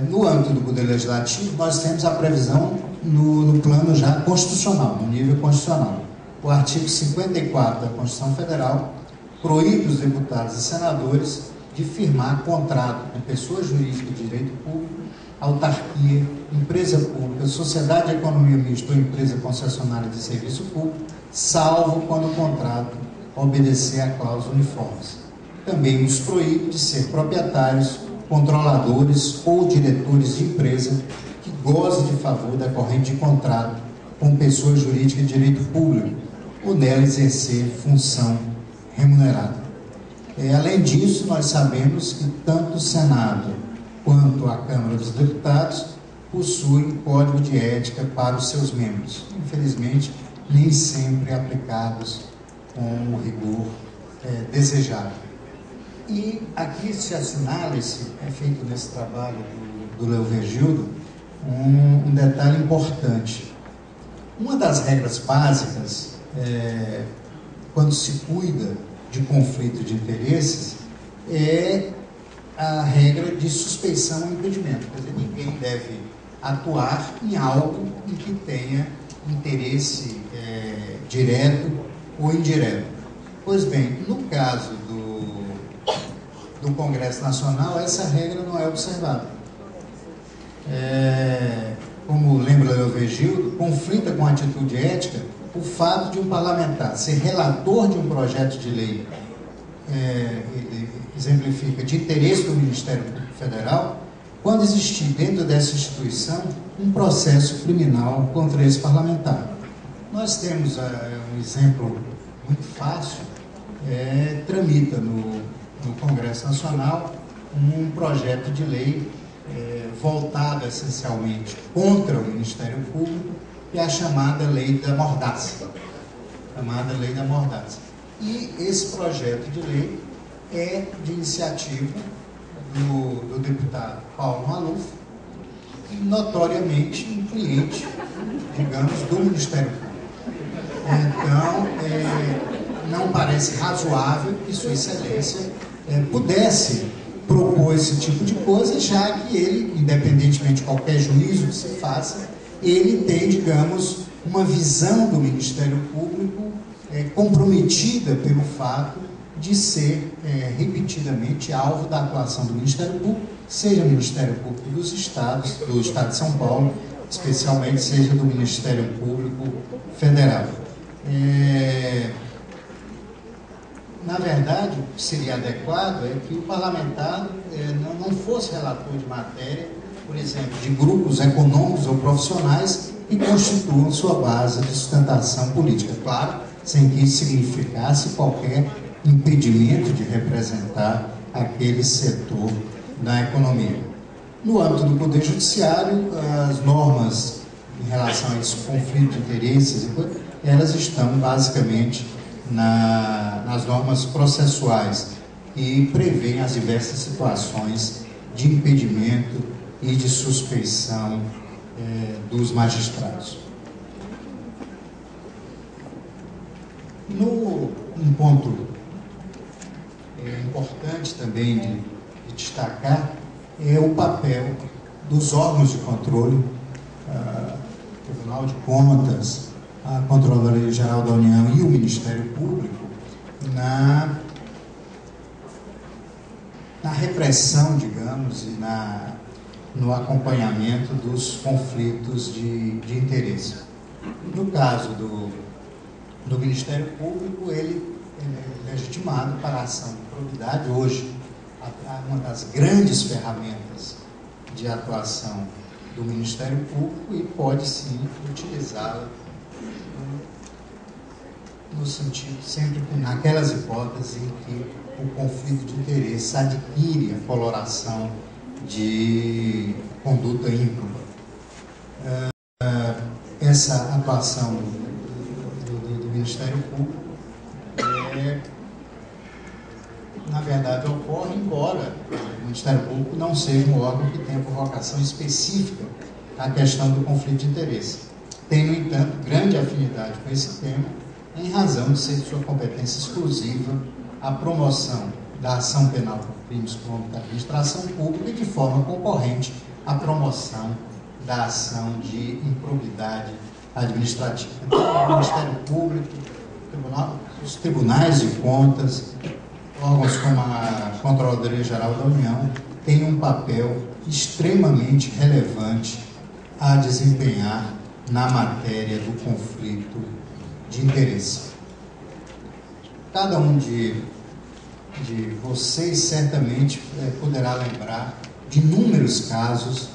No âmbito do Poder Legislativo, nós temos a previsão no plano já constitucional, no nível constitucional. O artigo 54 da Constituição Federal proíbe os deputados e senadores de firmar contrato com pessoa jurídica de direito público, autarquia, empresa pública, sociedade de economia mista ou empresa concessionária de serviço público, salvo quando o contrato obedecer a cláusulas uniformes. Também os proíbe de ser proprietários, controladores ou diretores de empresa que gozem de favor decorrente de contrato com pessoa jurídica de direito público ou nela exercer função remunerada. Além disso, nós sabemos que tanto o Senado quanto a Câmara dos Deputados possuem código de ética para os seus membros, infelizmente nem sempre aplicados com o rigor desejado. E aqui se assinala, é feito nesse trabalho do Leovergildo, um detalhe importante. Uma das regras básicas, quando se cuida de conflito de interesses, é a regra de suspeição ou impedimento. Quer dizer, ninguém deve atuar em algo em que tenha interesse direto ou indireto. Pois bem, no caso do Congresso Nacional, essa regra não é observada. Como lembra Leovergildo, conflita com a atitude ética o fato de um parlamentar ser relator de um projeto de lei, ele exemplifica, de interesse do Ministério Público Federal, quando existir dentro dessa instituição um processo criminal contra esse parlamentar. Nós temos um exemplo muito fácil, tramita no Congresso Nacional um projeto de lei voltado essencialmente contra o Ministério Público, que é a chamada Lei da Mordaça. E esse projeto de lei é de iniciativa do deputado Paulo Maluf, e notoriamente um cliente, digamos, do Ministério Público. Então, não parece razoável que Sua Excelência pudesse propor esse tipo de coisa, já que ele, independentemente de qualquer juízo que se faça, ele tem, digamos, uma visão do Ministério Público comprometida pelo fato de ser repetidamente alvo da atuação do Ministério Público, seja o Ministério Público dos Estados, do Estado de São Paulo, especialmente seja do Ministério Público Federal. Na verdade, o que seria adequado é que o parlamentar não fosse relator de matéria, por exemplo, de grupos econômicos ou profissionais que constituam sua base de sustentação política. Claro, sem que isso significasse qualquer impedimento de representar aquele setor da economia. No âmbito do Poder Judiciário, as normas em relação a esse conflito de interesses, elas estão basicamente nas normas processuais e prevêem as diversas situações de impedimento e de suspeição dos magistrados. Um ponto importante também de destacar é o papel dos órgãos de controle, Tribunal de Contas, a Controladoria Geral da União e o Ministério Público na repressão, digamos, e no acompanhamento dos conflitos de interesse. No caso do Ministério Público, ele é legitimado para a ação de probidade. Hoje, uma das grandes ferramentas de atuação do Ministério Público, e pode sim utilizá-la no sentido, sempre naquelas hipóteses em que o conflito de interesse adquire a coloração de conduta ímproba. Essa atuação do Ministério Público na verdade ocorre, embora o Ministério Público não seja um órgão que tenha por vocação específica a questão do conflito de interesse. Tem, no entanto, grande afinidade com esse tema, em razão de ser de sua competência exclusiva a promoção da ação penal por crimes contra a administração pública e, de forma concorrente, a promoção da ação de improbidade administrativa. Então, o Ministério Público, os tribunais de contas, órgãos como a Controladoria Geral da União têm um papel extremamente relevante a desempenhar na matéria do conflito de interesse. Cada um de vocês certamente poderá lembrar de inúmeros casos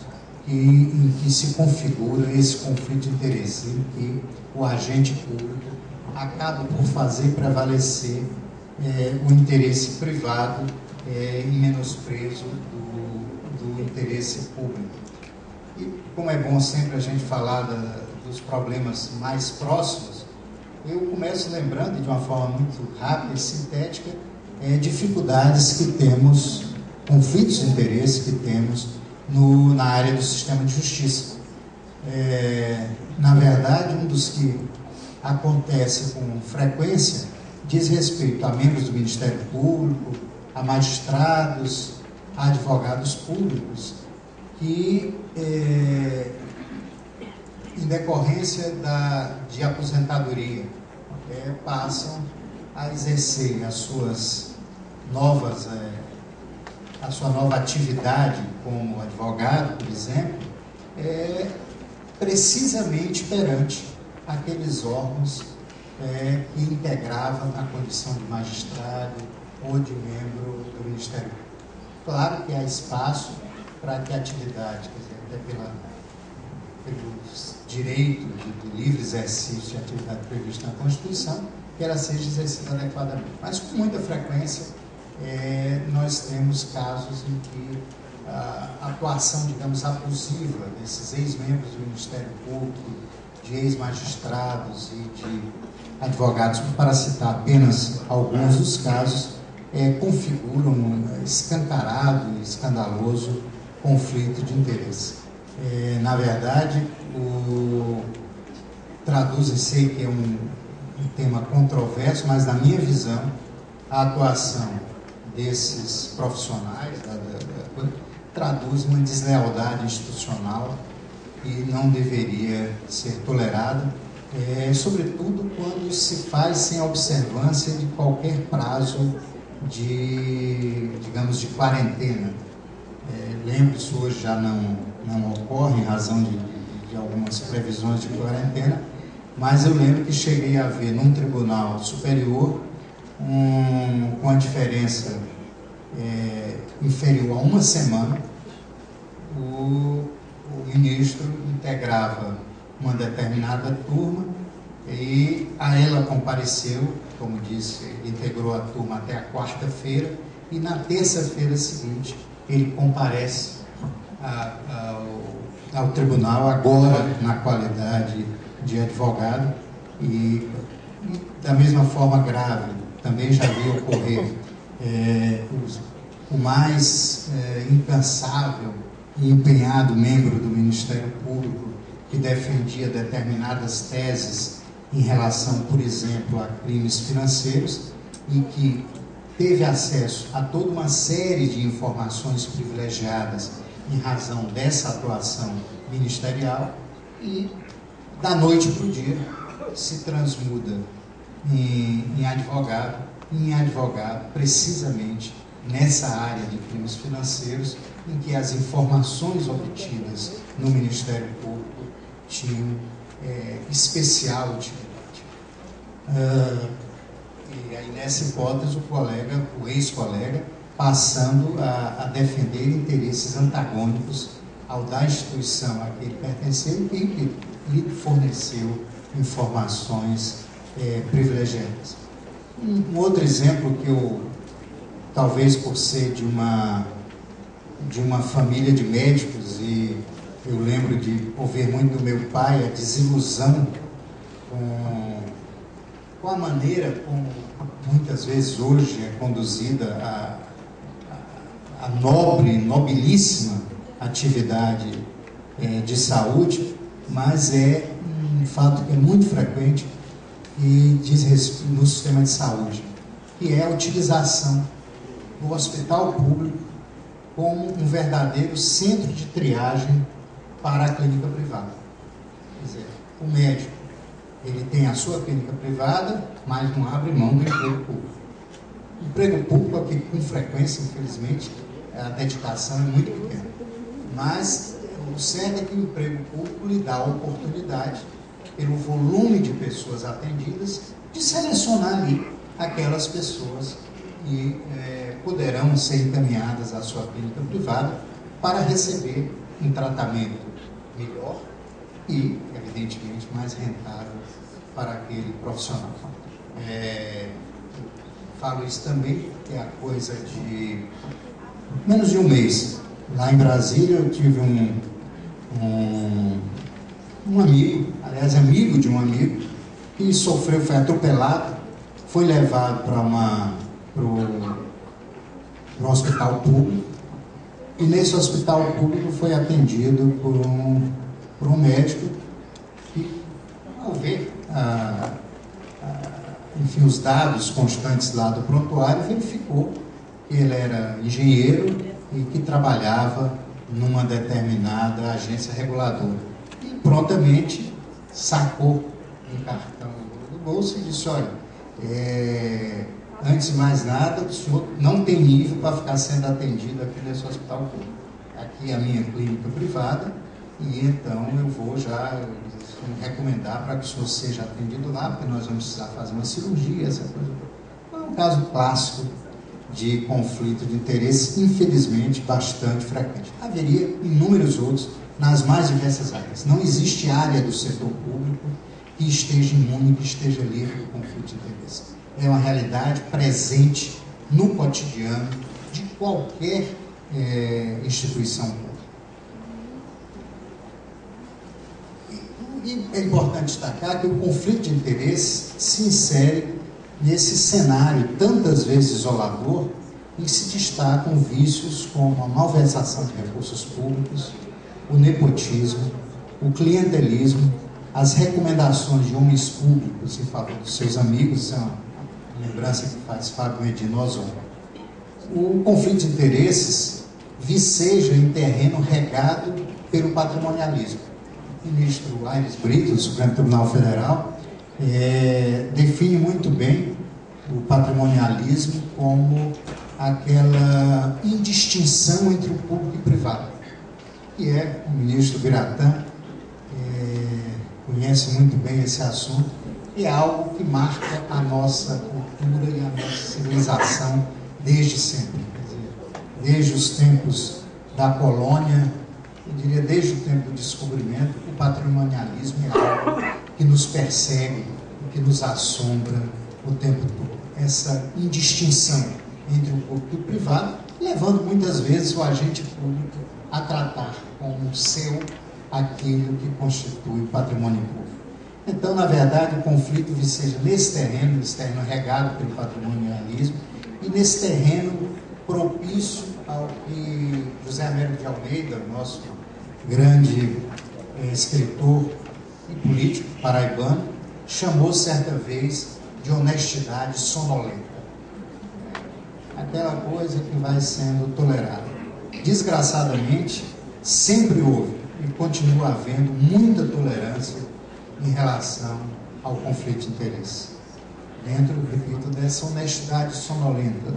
em que se configura esse conflito de interesse, em que o agente público acaba por fazer prevalecer o interesse privado em menosprezo do interesse público. E como é bom sempre a gente falar dos problemas mais próximos, eu começo lembrando de uma forma muito rápida e sintética dificuldades que temos, conflitos de interesse que temos na área do sistema de justiça. Na verdade, um dos que acontece com frequência diz respeito a membros do Ministério Público, a magistrados, a advogados públicos, que, em decorrência de aposentadoria, passam a exercer a sua nova atividade como advogado, por exemplo, precisamente perante aqueles órgãos que integravam na condição de magistrado ou de membro do Ministério Público. Claro que há espaço para que a atividade, quer dizer, até pelo direito do livre exercício de atividade prevista na Constituição, que ela seja exercida adequadamente. Mas, com muita frequência, nós temos casos em que a atuação, digamos, abusiva desses ex-membros do Ministério Público, de ex-magistrados e de advogados, para citar apenas alguns dos casos, configuram um escancarado e escandaloso conflito de interesse. Na verdade, sei que é um tema controverso, mas na minha visão, a atuação desses profissionais traduz uma deslealdade institucional que não deveria ser tolerada, sobretudo quando se faz sem a observância de qualquer prazo digamos, de quarentena. Lembro, isso hoje já não ocorre em razão de algumas previsões de quarentena, mas eu lembro que cheguei a ver num tribunal superior, com a diferença inferior a uma semana, o ministro integrava uma determinada turma e a ela compareceu, como disse, integrou a turma até a quarta-feira, e na terça-feira seguinte ele comparece ao tribunal, agora na qualidade de advogado, e da mesma forma grave, também já vi ocorrer o mais incansável e empenhado membro do Ministério Público que defendia determinadas teses em relação, por exemplo, a crimes financeiros, e que teve acesso a toda uma série de informações privilegiadas em razão dessa atuação ministerial e, da noite para o dia, se transmuda em advogado precisamente nessa área de crimes financeiros, em que as informações obtidas no Ministério Público tinham especial utilidade. E aí, nessa hipótese, o ex-colega, passando a defender interesses antagônicos ao da instituição a que ele pertenceu e que lhe forneceu informações privilegiadas. Um outro exemplo que eu, talvez por ser de uma família de médicos, e eu lembro de ouvir muito do meu pai a desilusão com a maneira como muitas vezes hoje é conduzida a nobilíssima atividade de saúde, mas é um fato que é muito frequente e diz respeito no sistema de saúde, que é a utilização do hospital público como um verdadeiro centro de triagem para a clínica privada. Quer dizer, o médico, ele tem a sua clínica privada, mas não abre mão do emprego público. O emprego público aqui, com frequência, infelizmente, a dedicação é muito pequena. Mas o certo é que o emprego público lhe dá a oportunidade, pelo volume de pessoas atendidas, de selecionar ali aquelas pessoas que poderão ser encaminhadas à sua clínica privada para receber um tratamento melhor e, evidentemente, mais rentável para aquele profissional. Falo isso também, que é a coisa de menos de um mês. Lá em Brasília eu tive um amigo, aliás, amigo de um amigo, que sofreu, foi atropelado, foi levado para um hospital público, e nesse hospital público foi atendido por um médico que, ao ver enfim, os dados constantes lá do prontuário, verificou que ele era engenheiro e que trabalhava numa determinada agência reguladora. E prontamente sacou um cartão do bolso e disse: olha, antes de mais nada, o senhor não tem nível para ficar sendo atendido aqui nesse hospital público. Aqui é a minha clínica privada, e então eu vou já recomendar para que o senhor seja atendido lá, porque nós vamos precisar fazer uma cirurgia, essa coisa. É um caso clássico de conflito de interesse, infelizmente, bastante frequente. Haveria inúmeros outros nas mais diversas áreas. Não existe área do setor público que esteja imune, que esteja livre do conflito de interesse. É uma realidade presente no cotidiano de qualquer instituição pública. E é importante destacar que o conflito de interesse se insere nesse cenário tantas vezes isolador, em que se destacam vícios como a malversação de recursos públicos, o nepotismo, o clientelismo, as recomendações de homens públicos em favor dos seus amigos, é uma lembrança que faz Fábio Medinoso. O conflito de interesses viceja em terreno regado pelo patrimonialismo. O ministro Aires Brito, do Supremo Tribunal Federal, define muito bem o patrimonialismo como aquela indistinção entre o público e o privado. E o ministro Biratã conhece muito bem esse assunto, e é algo que marca a nossa cultura e a nossa civilização desde sempre. Quer dizer, desde os tempos da colônia, eu diria desde o tempo do descobrimento, o patrimonialismo é algo que nos persegue, que nos assombra o tempo todo. Essa indistinção entre o público e o privado, levando muitas vezes o agente público a tratar como seu aquilo que constitui o patrimônio público. Então, na verdade, o conflito viceja nesse terreno regado pelo patrimonialismo, e nesse terreno propício ao que José Américo de Almeida, nosso grande escritor e político paraibano, chamou certa vez de honestidade sonolenta. aquela coisa que vai sendo tolerada. Desgraçadamente, sempre houve e continua havendo muita tolerância em relação ao conflito de interesse. Dentro, repito, dessa honestidade sonolenta.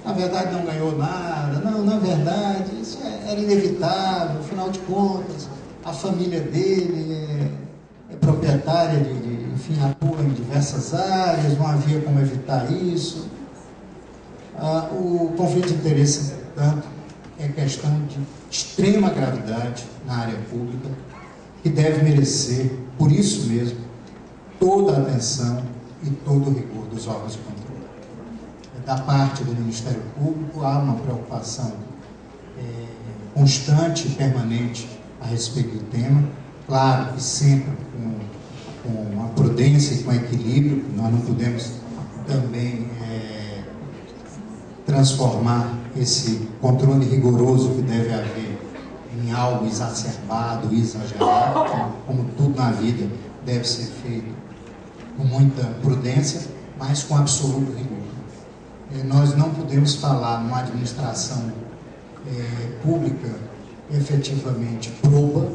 Na verdade não ganhou nada, não, na verdade isso era inevitável, afinal de contas, a família dele é proprietária enfim, atua em diversas áreas, não havia como evitar isso. O conflito de interesse, portanto, é questão de extrema gravidade na área pública, que deve merecer, por isso mesmo, toda a atenção e todo o rigor dos órgãos de controle. Da parte do Ministério Público, há uma preocupação constante e permanente a respeito do tema, claro que sempre com a prudência e com equilíbrio. Nós não podemos também transformar esse controle rigoroso que deve haver em algo exacerbado e exagerado, como tudo na vida deve ser feito com muita prudência, mas com absoluto rigor. Nós não podemos falar numa administração pública efetivamente proba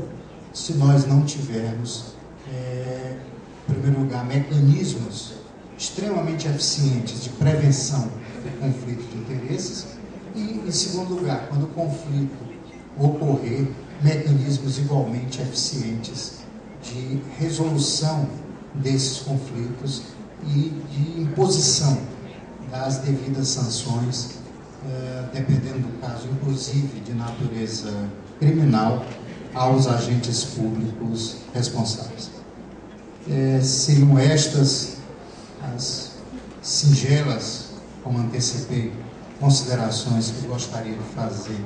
se nós não tivermos, em primeiro lugar, mecanismos extremamente eficientes de prevenção do conflito de interesses e, em segundo lugar, quando o conflito ocorrer, mecanismos igualmente eficientes de resolução desses conflitos e de imposição das devidas sanções, dependendo do caso, inclusive de natureza criminal, aos agentes públicos responsáveis. Seriam estas as singelas, como antecipei, considerações que gostaria de fazer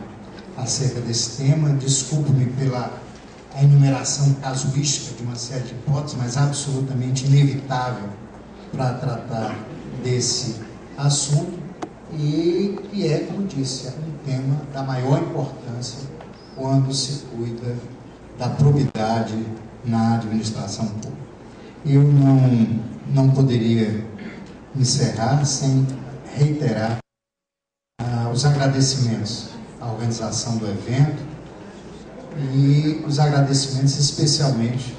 acerca desse tema. Desculpe-me pela enumeração casuística de uma série de hipóteses, mas absolutamente inevitável para tratar desse assunto, e que é, como disse, um tema da maior importância quando se cuida da probidade na administração pública. Eu não poderia encerrar sem reiterar os agradecimentos à organização do evento e os agradecimentos especialmente,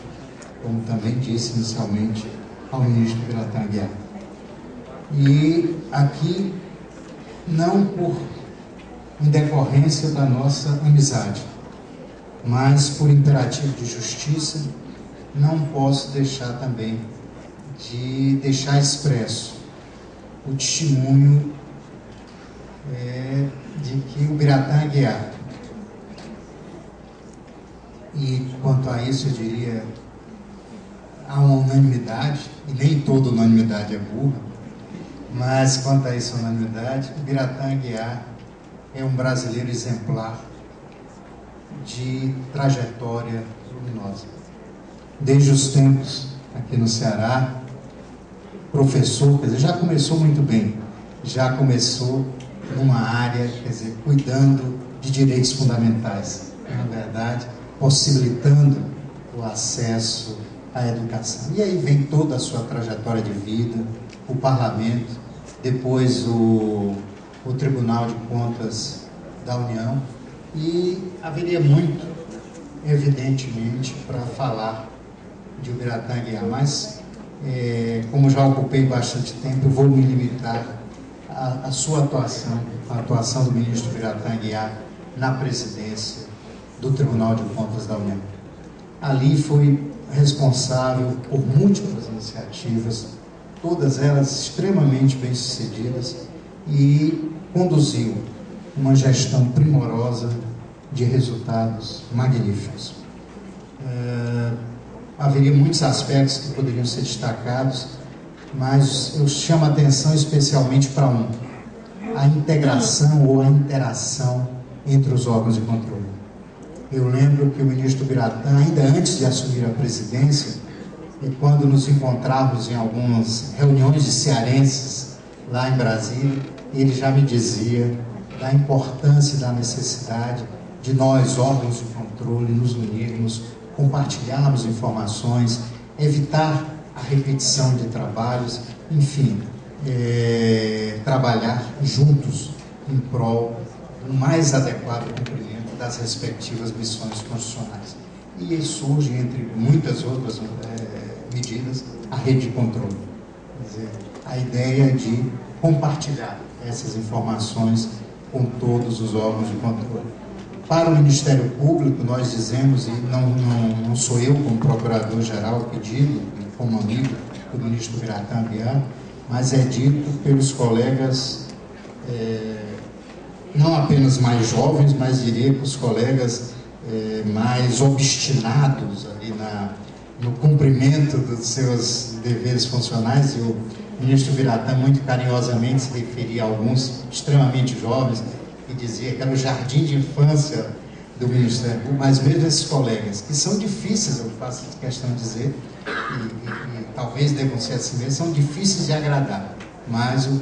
como também disse inicialmente, ao ministro Biratã Aguiar. E aqui, não por decorrência da nossa amizade, mas por imperativo de justiça, não posso deixar também de deixar expresso o testemunho de que o Biratã Aguiar, e quanto a isso eu diria, há uma unanimidade, e nem toda unanimidade é burra, mas quanto a essa unanimidade, o Biratã Aguiar é um brasileiro exemplar de trajetória luminosa. Desde os tempos aqui no Ceará, professor, quer dizer, já começou muito bem, já começou numa área, quer dizer, cuidando de direitos fundamentais, na verdade, possibilitando o acesso à educação. E aí vem toda a sua trajetória de vida, o Parlamento, depois o Tribunal de Contas da União, e haveria muito, evidentemente, para falar de Biratã Aguiar, mas como já ocupei bastante tempo, eu vou me limitar à sua atuação, a atuação do ministro Biratã Aguiar na presidência do Tribunal de Contas da União. Ali foi responsável por múltiplas iniciativas, todas elas extremamente bem-sucedidas, e conduziu uma gestão primorosa de resultados magníficos. Haveria muitos aspectos que poderiam ser destacados, mas eu chamo a atenção especialmente para um: a integração ou a interação entre os órgãos de controle. Eu lembro que o ministro Biratã, ainda antes de assumir a presidência, e quando nos encontrávamos em algumas reuniões de cearenses lá em Brasília, ele já me dizia da importância e da necessidade de nós, órgãos de controle, nos unirmos, compartilharmos informações, evitar a repetição de trabalhos, enfim, trabalhar juntos em prol do mais adequado cumprimento das respectivas missões constitucionais. E aí surge, entre muitas outras medidas, a rede de controle. Quer dizer, a ideia de compartilhar essas informações com todos os órgãos de controle. Para o Ministério Público, nós dizemos, e não sou eu como Procurador-Geral pedido, como amigo do ministro Biratã Aguiar, mas é dito pelos colegas, não apenas mais jovens, mas diria que os colegas mais obstinados ali no cumprimento dos seus deveres funcionais, e o ministro Biratã muito carinhosamente se referia a alguns extremamente jovens, e dizia que era o jardim de infância do Ministério Público, mas mesmo esses colegas, que são difíceis, eu faço questão de dizer, e talvez devam ser assim mesmo, são difíceis de agradar, mas o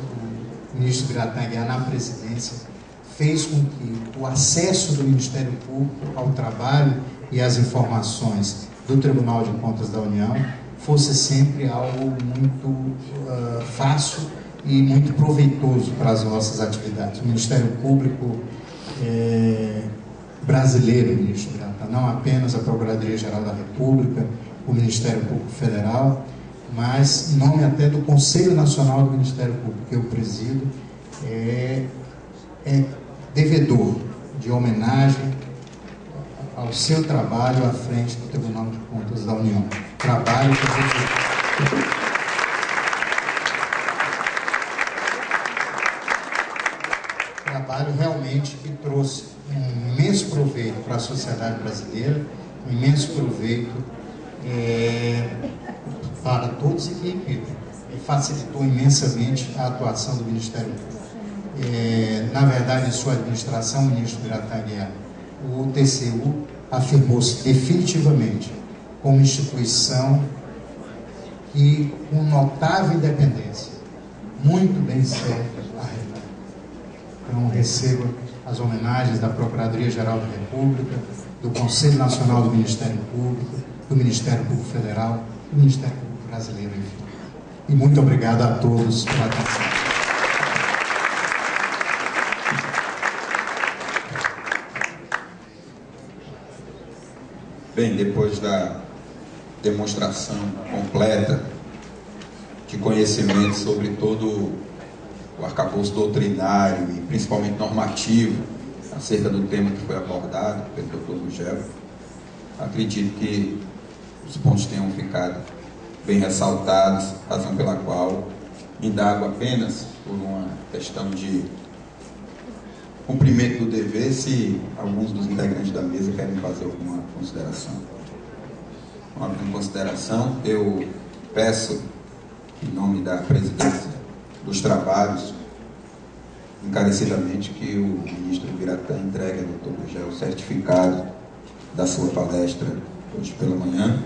ministro Biratã Aguiar, na presidência, fez com que o acesso do Ministério Público ao trabalho e às informações do Tribunal de Contas da União fosse sempre algo muito fácil e muito proveitoso para as nossas atividades. O Ministério Público brasileiro, ministro Biratã, não apenas a Procuradoria-Geral da República, o Ministério Público Federal, mas em nome até do Conselho Nacional do Ministério Público, que eu presido, é devedor de homenagem ao seu trabalho à frente do Tribunal de Contas da União. Trabalho realmente que trouxe um imenso proveito para a sociedade brasileira, um imenso proveito para todos e que facilitou imensamente a atuação do Ministério Público. Na verdade, em sua administração, ministro Biratã Aguiar, o TCU afirmou-se definitivamente como instituição que, com notável independência, muito bem serve a realidade. Então, receba as homenagens da Procuradoria-Geral da República, do Conselho Nacional do Ministério Público, do Ministério Público Federal, do Ministério Público Brasileiro, enfim. E muito obrigado a todos pela atenção. Bem, depois da demonstração completa de conhecimento sobre todo o arcabouço doutrinário e principalmente normativo acerca do tema que foi abordado pelo Dr. Gugel, acredito que os pontos tenham ficado bem ressaltados, razão pela qual indago apenas por uma questão de cumprimento do dever, se alguns dos integrantes da mesa querem fazer alguma consideração. Uma consideração, eu peço, em nome da presidência dos trabalhos, encarecidamente que o ministro Biratã entregue ao Dr. Gugel o certificado da sua palestra hoje pela manhã,